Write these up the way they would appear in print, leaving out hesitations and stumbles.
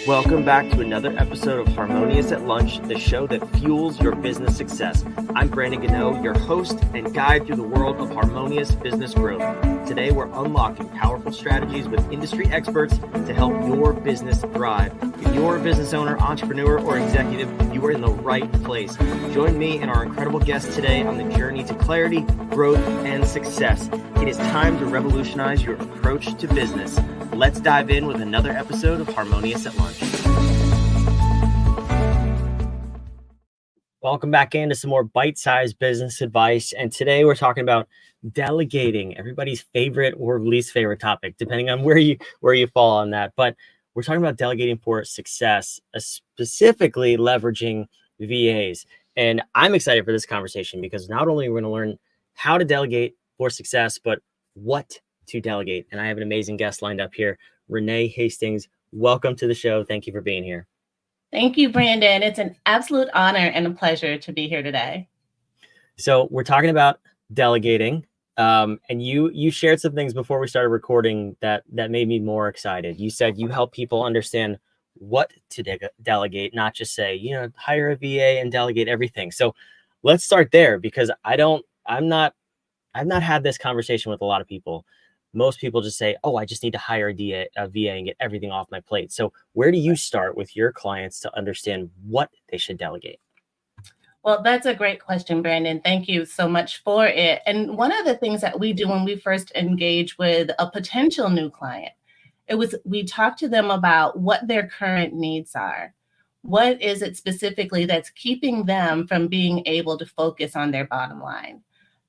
Welcome back to another episode of Harmonious at Lunch, the show that fuels your business success. I'm Brandon Gano, your host and guide through the world of harmonious business growth. Today, we're unlocking powerful strategies with industry experts to help your business thrive. If you're a business owner, entrepreneur, or executive, you are in the right place. Join me and our incredible guests today on the journey to clarity, growth, and success. It is time to revolutionize your approach to business. Let's dive in with another episode of Harmonious at Lunch. Welcome back into some more bite-sized business advice. And today we're talking about delegating, everybody's favorite or least favorite topic, depending on where you fall on that. But we're talking about delegating for success, specifically leveraging VAs. And I'm excited for this conversation because not only are we going to learn how to delegate for success, but what to delegate. And I have an amazing guest lined up here, Renee Hastings. Welcome to the show. Thank you for being here. Thank you, Brandon. It's an absolute honor and a pleasure to be here today. So we're talking about delegating. And you shared some things before we started recording that made me more excited. You said you help people understand what to delegate, not just say, hire a VA and delegate everything. So let's start there because I've not had this conversation with a lot of people. Most people just say, I just need to hire a VA and get everything off my plate. So where do you start with your clients to understand what they should delegate? Well, that's a great question, Brandon. Thank you so much for it. And one of the things that we do when we first engage with a potential new client, we talk to them about what their current needs are. What is it specifically that's keeping them from being able to focus on their bottom line?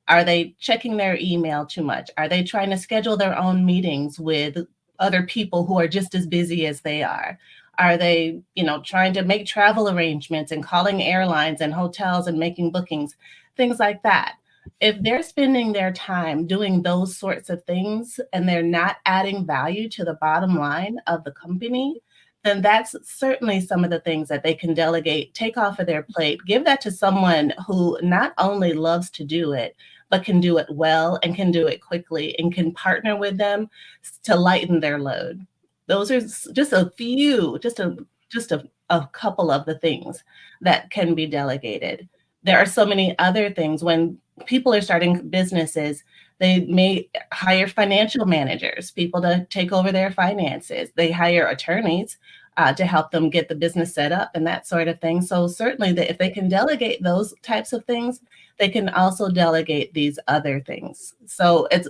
Are they checking their email too much? Are they trying to schedule their own meetings with other people who are just as busy as they are? Are they, trying to make travel arrangements and calling airlines and hotels and making bookings, things like that? If they're spending their time doing those sorts of things and they're not adding value to the bottom line of the company, then that's certainly some of the things that they can delegate, take off of their plate, give that to someone who not only loves to do it, but can do it well and can do it quickly and can partner with them to lighten their load. Those are just a few, just a couple of the things that can be delegated. There are so many other things. When people are starting businesses, they may hire financial managers, people to take over their finances. They hire attorneys to help them get the business set up and that sort of thing. So certainly if they can delegate those types of things, they can also delegate these other things. So it's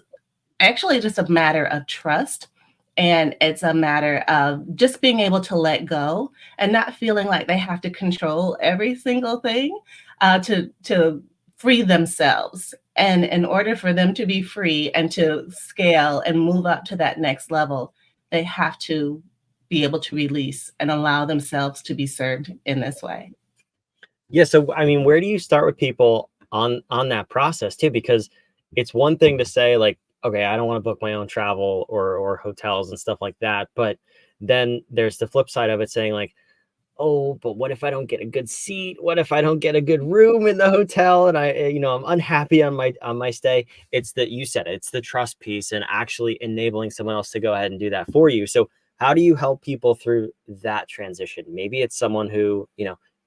actually just a matter of trust. And it's a matter of just being able to let go and not feeling like they have to control every single thing to free themselves. And in order for them to be free and to scale and move up to that next level, they have to be able to release and allow themselves to be served in this way. Yeah. So, where do you start with people on that process too? Because it's one thing to say like, okay, I don't want to book my own travel or hotels and stuff like that. But then there's the flip side of it saying like, but what if I don't get a good seat? What if I don't get a good room in the hotel and I'm unhappy on my stay? It's that you said it, it's the trust piece and actually enabling someone else to go ahead and do that for you. So how do you help people through that transition? Maybe it's someone who,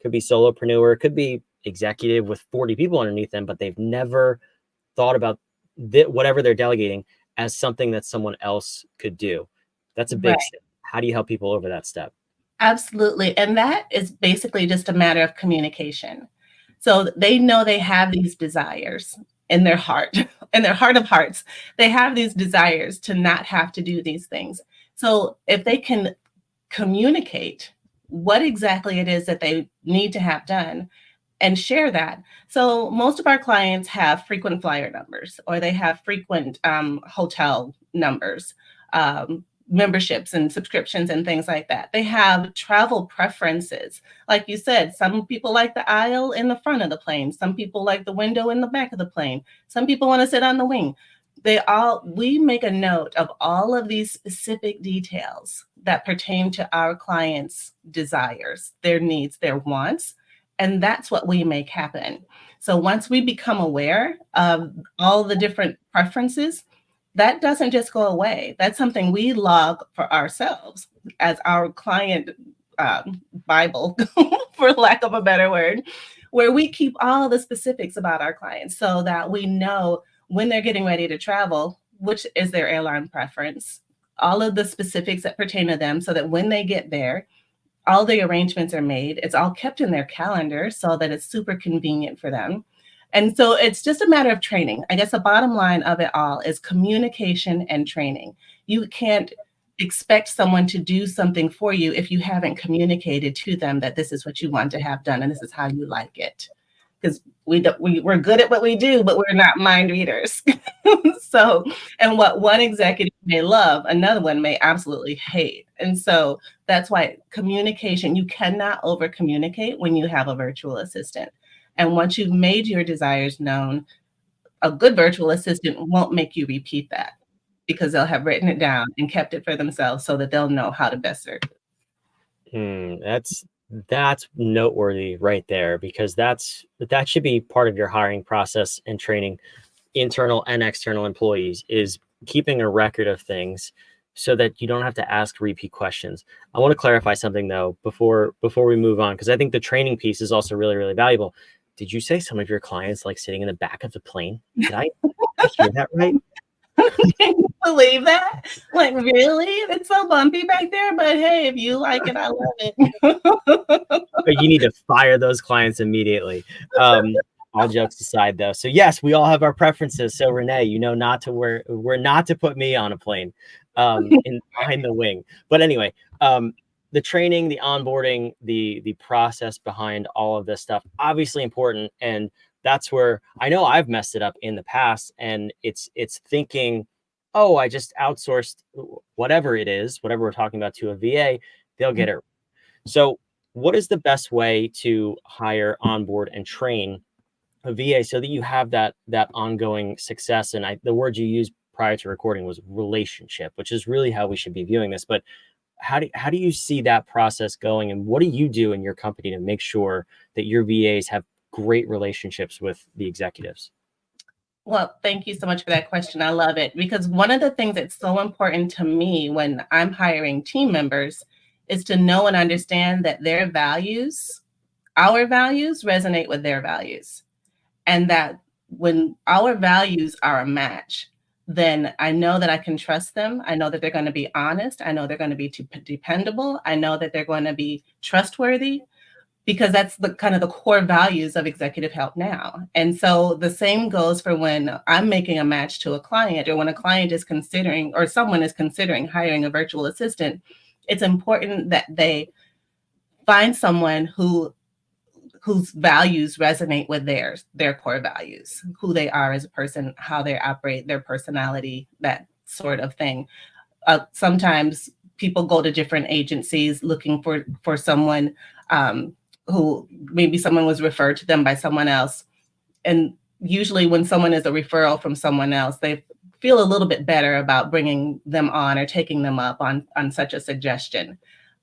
could be solopreneur, could be executive with 40 people underneath them, but they've never thought about whatever they're delegating as something that someone else could do. That's a big step. How do you help people over that step? Absolutely. And that is basically just a matter of communication. So they know they have these desires in their heart, in their heart of hearts. They have these desires to not have to do these things. So if they can communicate what exactly it is that they need to have done and share that. So most of our clients have frequent flyer numbers or they have frequent hotel numbers, memberships and subscriptions and things like that. They have travel preferences. Like you said, some people like the aisle in the front of the plane. Some people like the window in the back of the plane. Some people want to sit on the wing. We make a note of all of these specific details that pertain to our clients' desires, their needs, their wants, and that's what we make happen. So once we become aware of all the different preferences, that doesn't just go away. That's something we log for ourselves as our client Bible, for lack of a better word, where we keep all the specifics about our clients so that we know when they're getting ready to travel, which is their airline preference, all of the specifics that pertain to them so that when they get there, all the arrangements are made. It's all kept in their calendar so that it's super convenient for them. And so it's just a matter of training. I guess the bottom line of it all is communication and training. You can't expect someone to do something for you if you haven't communicated to them that this is what you want to have done and this is how you like it. Because we're good at what we do, but we're not mind readers. So, and what one executive may love, another one may absolutely hate. And so that's why communication, you cannot over communicate when you have a virtual assistant. And once you've made your desires known, a good virtual assistant won't make you repeat that because they'll have written it down and kept it for themselves so that they'll know how to best serve you. That's noteworthy right there, because that should be part of your hiring process and training internal and external employees, is keeping a record of things so that you don't have to ask repeat questions. I want to clarify something though before we move on, because I think the training piece is also really, really valuable. Did you say some of your clients like sitting in the back of the plane? Did I hear that right? Can you believe that? Like, really? It's so bumpy back there, but hey, if you like it, I love it. But you need to fire those clients immediately. All jokes aside though. So yes, we all have our preferences. So Renee, you know not to put me on a plane in behind the wing. But anyway, the training, the onboarding, the process behind all of this stuff, obviously important. And that's where I know I've messed it up in the past. And it's thinking, oh, I just outsourced whatever it is, whatever we're talking about, to a VA, they'll get it. So what is the best way to hire, onboard, and train a VA so that you have that ongoing success? And the word you used prior to recording was relationship, which is really how we should be viewing this. But how do you see that process going, and what do you do in your company to make sure that your VAs have great relationships with the executives? Well, thank you so much for that question. I love it, because one of the things that's so important to me when I'm hiring team members is to know and understand that their values, our values, resonate with their values. And that when our values are a match, then I know that I can trust them. I know that they're going to be honest. I know they're going to be dependable. I know that they're going to be trustworthy, because that's the kind of the core values of Executive Help Now. And so the same goes for when I'm making a match to a client, or when a client is considering, or someone is considering hiring a virtual assistant. It's important that they find someone whose values resonate with their core values, who they are as a person, how they operate, their personality, that sort of thing. Sometimes people go to different agencies looking for someone who maybe someone was referred to them by someone else. And usually when someone is a referral from someone else, they feel a little bit better about bringing them on or taking them up on such a suggestion.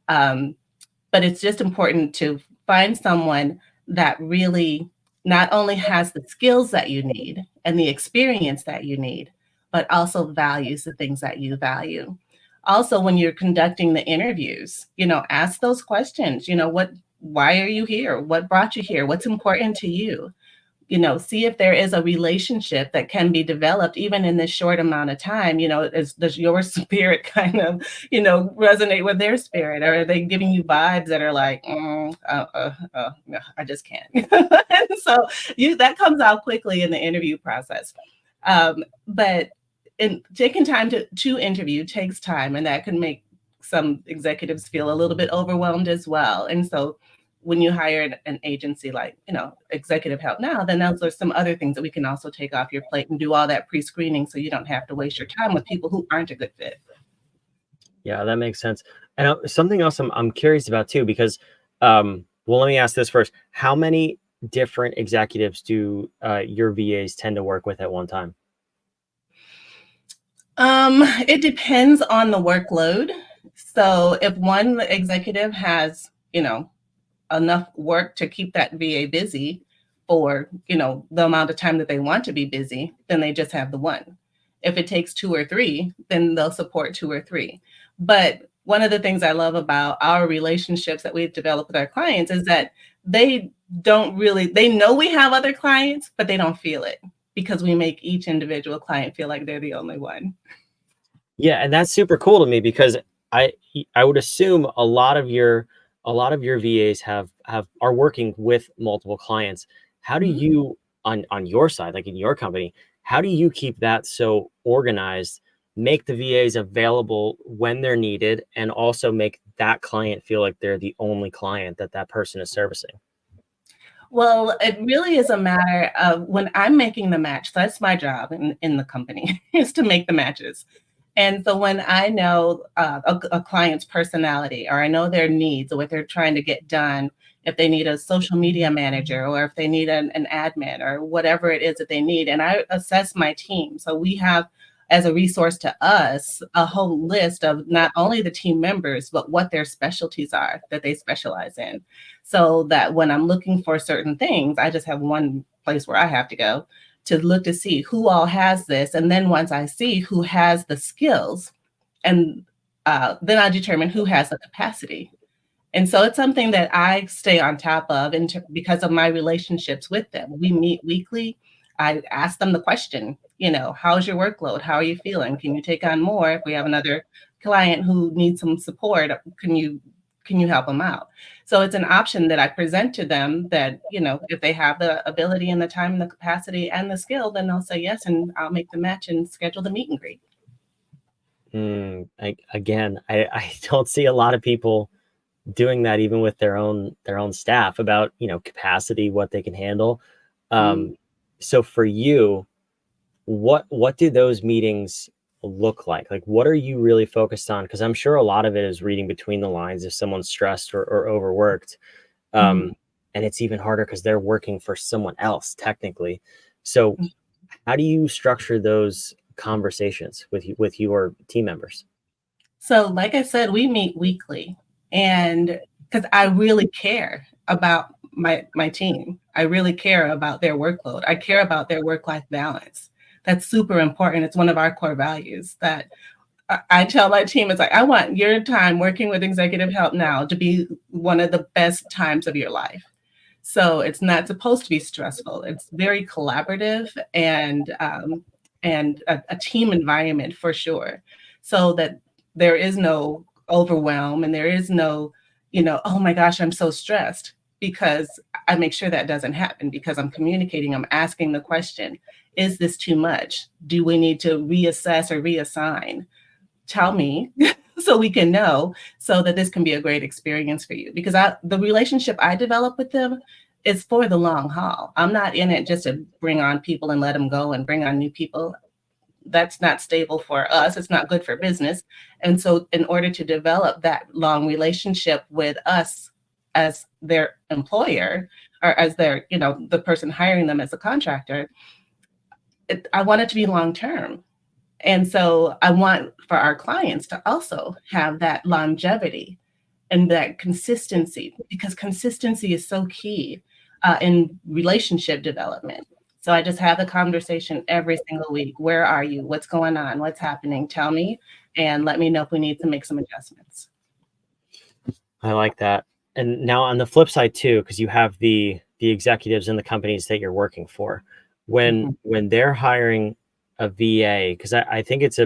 But it's just important to find someone that really not only has the skills that you need and the experience that you need, but also values the things that you value. Also, when you're conducting the interviews, ask those questions. Why are you here? What brought you here? What's important to you? See if there is a relationship that can be developed even in this short amount of time. Does your spirit kind of, resonate with their spirit? Or are they giving you vibes that are like, no, I just can't. And so that comes out quickly in the interview process. But taking time to interview takes time, and that can make some executives feel a little bit overwhelmed as well. And so when you hire an agency like, Executive Help Now, then those are some other things that we can also take off your plate and do all that pre-screening so you don't have to waste your time with people who aren't a good fit. Yeah, that makes sense. And something else I'm curious about too, because, well, let me ask this first. How many different executives do your VAs tend to work with at one time? It depends on the workload. So if one executive has, enough work to keep that VA busy for, the amount of time that they want to be busy, then they just have the one. If it takes two or three, then they'll support two or three. But one of the things I love about our relationships that we've developed with our clients is that they they know we have other clients, but they don't feel it because we make each individual client feel like they're the only one. Yeah, and that's super cool to me because I I would assume a lot of your VAs have are working with multiple clients. How do Mhm. you on your side, like in your company, how do you keep that so organized, make the VAs available when they're needed, and also make that client feel like they're the only client that that person is servicing? Well, it really is a matter of when I'm making the match, that's my job in the company is to make the matches. And so when I know a client's personality or I know their needs or what they're trying to get done, if they need a social media manager or if they need an admin or whatever it is that they need, and I assess my team. So we have as a resource to us a whole list of not only the team members, but what their specialties are that they specialize in. So that when I'm looking for certain things, I just have one place where I have to go to look to see who all has this. And then once I see who has the skills, and then I determine who has the capacity. And so it's something that I stay on top of because of my relationships with them. We meet weekly. I ask them the question, how's your workload? How are you feeling? Can you take on more? If we have another client who needs some support, can you help them out? So it's an option that I present to them that, if they have the ability and the time and the capacity and the skill, then they'll say yes, and I'll make the match and schedule the meet and greet. I don't see a lot of people doing that even with their own staff about capacity, what they can handle. Mm. So for you, what do those meetings look like what are you really focused on? Because I'm sure a lot of it is reading between the lines if someone's stressed or overworked. Mhm. And it's even harder because they're working for someone else technically. So how do you structure those conversations with your team members? So, like I said, we meet weekly, and because I really care about my team, I really care about their workload. I care about their work-life balance. That's super important. It's one of our core values that I tell my team, it's like, I want your time working with executive help now to be one of the best times of your life. So it's not supposed to be stressful. It's very collaborative and a team environment for sure, so that there is no overwhelm and there is no, oh my gosh, I'm so stressed, because I make sure that doesn't happen because I'm communicating, I'm asking the question, is this too much? Do we need to reassess or reassign? Tell me so we can know, so that this can be a great experience for you, because the relationship I develop with them is for the long haul. I'm not in it just to bring on people and let them go and bring on new people. That's not stable for us. It's not good for business. And so in order to develop that long relationship with us as their employer, or as their, the person hiring them as a contractor, I want it to be long term. And so I want for our clients to also have that longevity and that consistency, because consistency is so key in relationship development. So I just have the conversation every single week. Where are you? What's going on? What's happening? Tell me, and let me know if we need to make some adjustments. I like that. And now on the flip side too, because you have the executives in the companies that you're working for, Mhm. when they're hiring a VA, because I think it's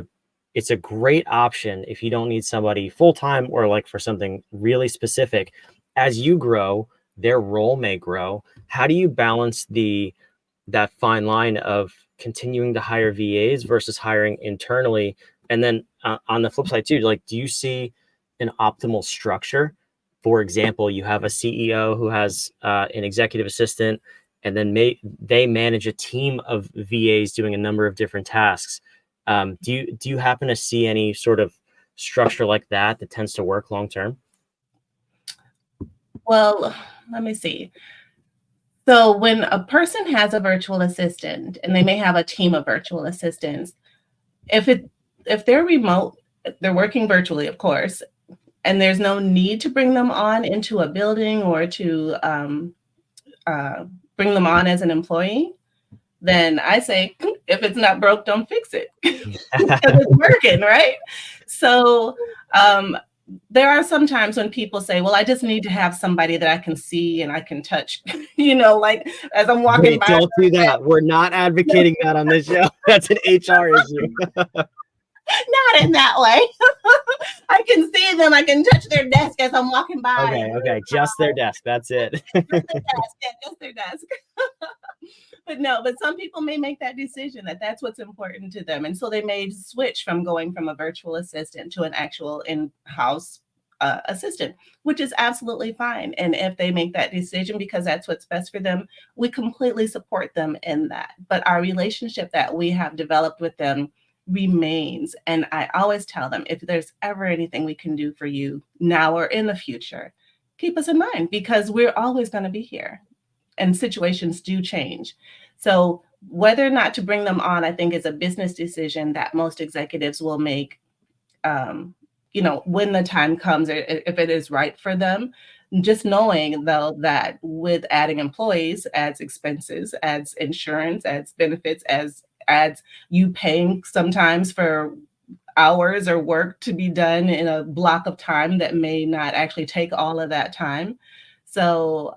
a great option if you don't need somebody full time or like for something really specific. As you grow, their role may grow. How do you balance the that fine line of continuing to hire VAs versus hiring internally? And then on the flip side too, like, do you see an optimal structure? For example, you have a CEO who has an executive assistant, and then they manage a team of VAs doing a number of different tasks. Do you happen to see any sort of structure like that that tends to work long term? Well, let me see. So when a person has a virtual assistant, and they may have a team of virtual assistants, if it if they're remote, they're working virtually, of course, and there's no need to bring them on into a building or to uh, bring them on as an employee, then I say, if it's not broke, don't fix it, because it's working, right? So, um, there are some times when people say, well, I just need to have somebody that I can see and I can touch, you know, like as I'm walking Wait, by. don't do that. We're not advocating that on this show. That's an HR issue. Not in that way. I can see them. I can touch their desk as I'm walking by. Okay. Just their desk. That's it. Just their desk. Yeah, just their desk. But no, but some people may make that decision that that's what's important to them. And so they may switch from going from a virtual assistant to an actual in-house assistant, which is absolutely fine. And if they make that decision because that's what's best for them, we completely support them in that. But our relationship that we have developed with them remains. And I always tell them, if there's ever anything we can do for you now or in the future, keep us in mind because we're always going to be here and situations do change. So whether or not to bring them on, I think is a business decision that most executives will make, when the time comes, or if it is right for them. Just knowing though that with adding employees adds expenses, adds insurance, adds benefits, adds you paying sometimes for hours or work to be done in a block of time that may not actually take all of that time. So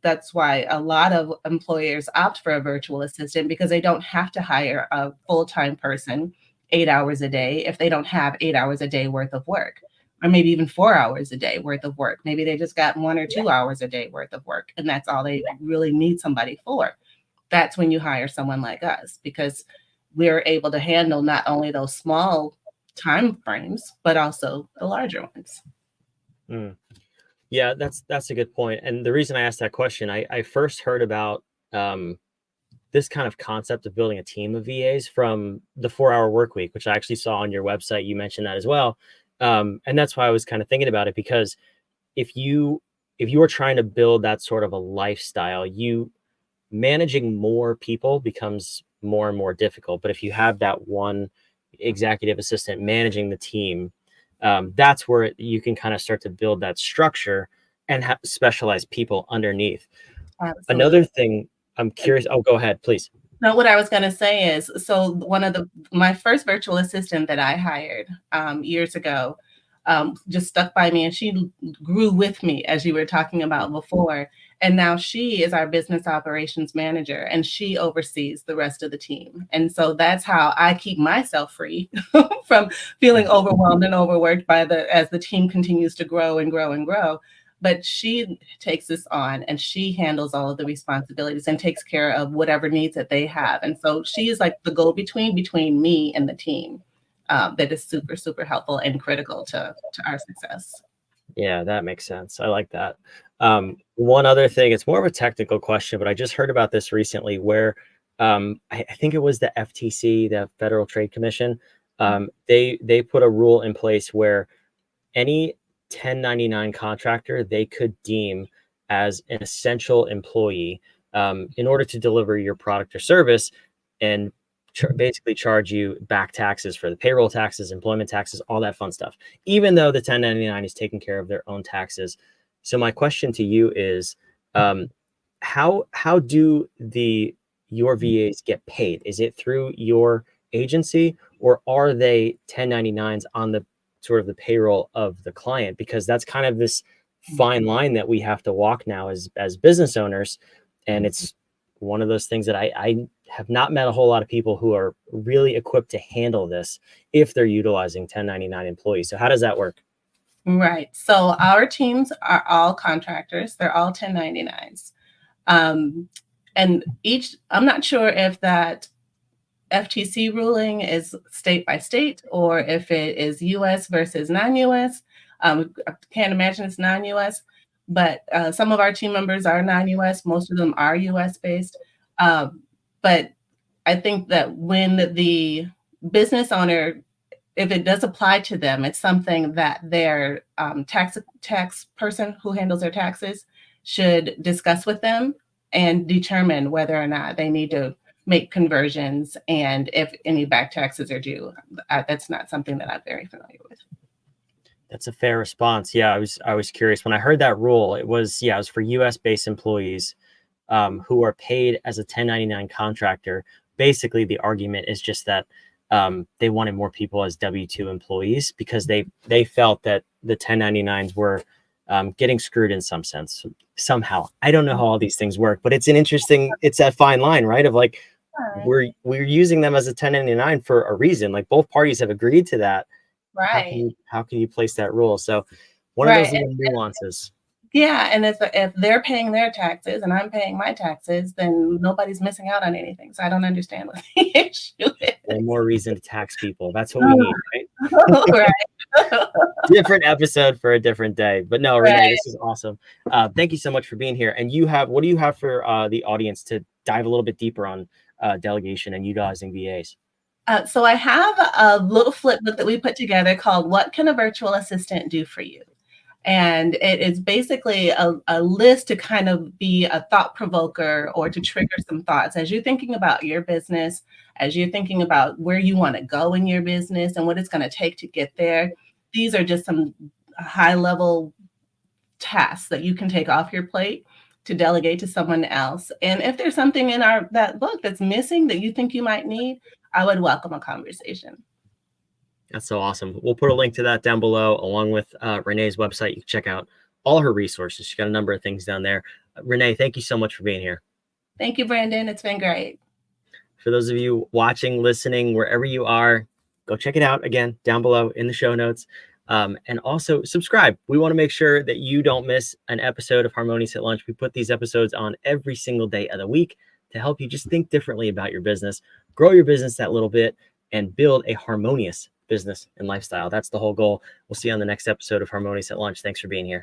that's why a lot of employers opt for a virtual assistant because they don't have to hire a full-time person 8 hours a day if they don't have 8 hours a day worth of work, or maybe even 4 hours a day worth of work. Maybe they just got 1 or 2 hours a day worth of work, and that's all they really need somebody for. That's when you hire someone like us because we're able to handle not only those small time frames, but also the larger ones. Mm. Yeah, that's a good point. And the reason I asked that question, I first heard about this kind of concept of building a team of VAs from the 4-hour work week, which I actually saw on your website. You mentioned that as well. And that's why I was kind of thinking about it, because if you are trying to build that sort of a lifestyle, managing more people becomes more and more difficult. But if you have that one executive assistant managing the team, that's where you can kind of start to build that structure and have specialized people underneath. Absolutely. Another thing I'm curious. Oh, go ahead, please. No, what I was going to say is, so my first virtual assistant that I hired years ago just stuck by me, and she grew with me, as you were talking about before. And now she is our business operations manager, and she oversees the rest of the team. And so that's how I keep myself free from feeling overwhelmed and overworked as the team continues to grow and grow and grow. But she takes this on and she handles all of the responsibilities and takes care of whatever needs that they have. And so she is like the go-between between me and the team. That is super, super helpful and critical to our success. Yeah, that makes sense. I like that. One other thing, it's more of a technical question, but I just heard about this recently where I think it was the FTC, the Federal Trade Commission. They put a rule in place where any 1099 contractor they could deem as an essential employee in order to deliver your product or service, and basically charge you back taxes for the payroll taxes, employment taxes, all that fun stuff, even though the 1099 is taking care of their own taxes. So my question to you is, how do your VAs get paid? Is it through your agency, or are they 1099s on the sort of the payroll of the client? Because that's kind of this fine line that we have to walk now as business owners. And it's one of those things that I have not met a whole lot of people who are really equipped to handle this if they're utilizing 1099 employees. So how does that work? Right. So our teams are all contractors. They're all 1099s. And I'm not sure if that FTC ruling is state by state or if it is US versus non-US. I can't imagine it's non-US, but some of our team members are non-US. Most of them are US based. But I think that when the business owner, if it does apply to them, it's something that their tax person who handles their taxes should discuss with them and determine whether or not they need to make conversions and if any back taxes are due. That's not something that I'm very familiar with. That's a fair response. Yeah, I was curious when I heard that rule. It was for US based employees who are paid as a 1099 contractor. Basically, the argument is just that they wanted more people as W-2 employees because they felt that the 1099s were getting screwed in some sense somehow. I don't know how all these things work, but it's that fine line, right? Of like, Right. we're using them as a 1099 for a reason. Like both parties have agreed to that. Right. How can you place that rule? So one of those Right. little nuances. Yeah, and if they're paying their taxes and I'm paying my taxes, then nobody's missing out on anything. So I don't understand what the issue One is. more reason to tax people. That's what we need, right? Right. Different episode for a different day. But no, Renee, Right. this is awesome. Thank you so much for being here. And what do you have for the audience to dive a little bit deeper on delegation and utilizing VAs? So I have a little flip book that we put together called "What Can a Virtual Assistant Do for You?" And it is basically a list to kind of be a thought provoker or to trigger some thoughts as you're thinking about your business, as you're thinking about where you want to go in your business and what it's going to take to get there. These are just some high level tasks that you can take off your plate to delegate to someone else. And if there's something in that book that's missing that you think you might need, I would welcome a conversation. That's so awesome. We'll put a link to that down below, along with Renee's website. You can check out all her resources. She's got a number of things down there. Renee, thank you so much for being here. Thank you, Brandon. It's been great. For those of you watching, listening, wherever you are, go check it out again down below in the show notes. And also subscribe. We want to make sure that you don't miss an episode of Harmonious at Lunch. We put these episodes on every single day of the week to help you just think differently about your business, grow your business that little bit, and build a harmonious business and lifestyle. That's the whole goal. We'll see you on the next episode of Harmonious at Lunch. Thanks for being here.